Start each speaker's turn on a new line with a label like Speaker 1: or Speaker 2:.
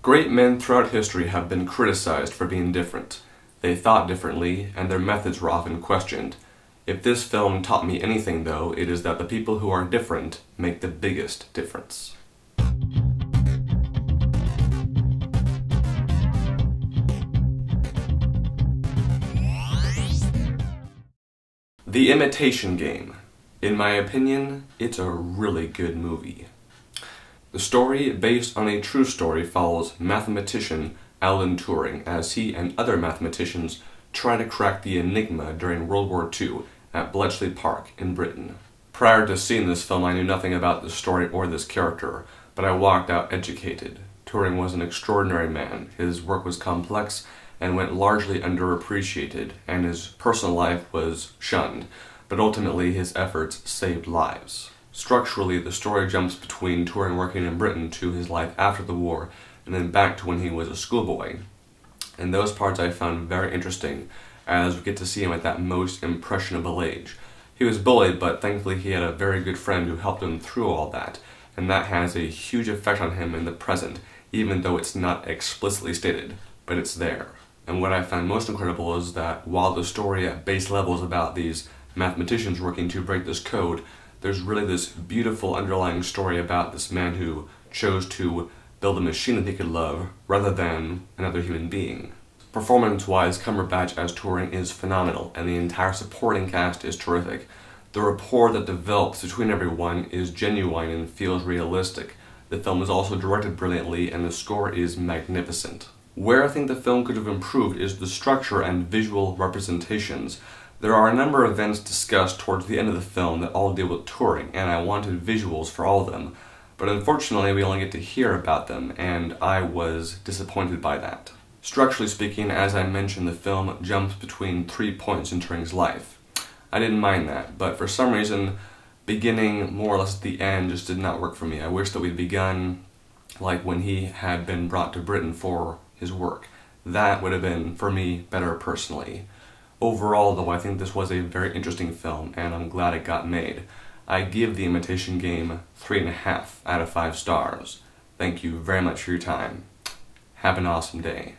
Speaker 1: Great men throughout history have been criticized for being different. They thought differently, and their methods were often questioned. If this film taught me anything, though, it is that the people who are different make the biggest difference. The Imitation Game. In my opinion, it's a really good movie. The story, based on a true story, follows mathematician Alan Turing as he and other mathematicians try to crack the enigma during World War II at Bletchley Park in Britain. Prior to seeing this film, I knew nothing about the story or this character, but I walked out educated. Turing was an extraordinary man. His work was complex and went largely underappreciated, and his personal life was shunned, but ultimately his efforts saved lives. Structurally, the story jumps between Turing working in Britain to his life after the war, and then back to when he was a schoolboy. And those parts I found very interesting, as we get to see him at that most impressionable age. He was bullied, but thankfully he had a very good friend who helped him through all that, and that has a huge effect on him in the present, even though it's not explicitly stated, but it's there. And what I found most incredible is that while the story at base level is about these mathematicians working to break this code, there's really this beautiful underlying story about this man who chose to build a machine that he could love rather than another human being. Performance-wise, Cumberbatch as Turing is phenomenal, and the entire supporting cast is terrific. The rapport that develops between everyone is genuine and feels realistic. The film is also directed brilliantly, and the score is magnificent. Where I think the film could have improved is the structure and visual representations. There are a number of events discussed towards the end of the film that all deal with Turing, and I wanted visuals for all of them, but unfortunately we only get to hear about them, and I was disappointed by that. Structurally speaking, as I mentioned, the film jumps between 3 points in Turing's life. I didn't mind that, but for some reason, beginning more or less at the end just did not work for me. I wish that we'd begun like when he had been brought to Britain for his work. That would have been, for me, better personally. Overall, though, I think this was a very interesting film, and I'm glad it got made. I give The Imitation Game 3.5 out of 5 stars. Thank you very much for your time. Have an awesome day.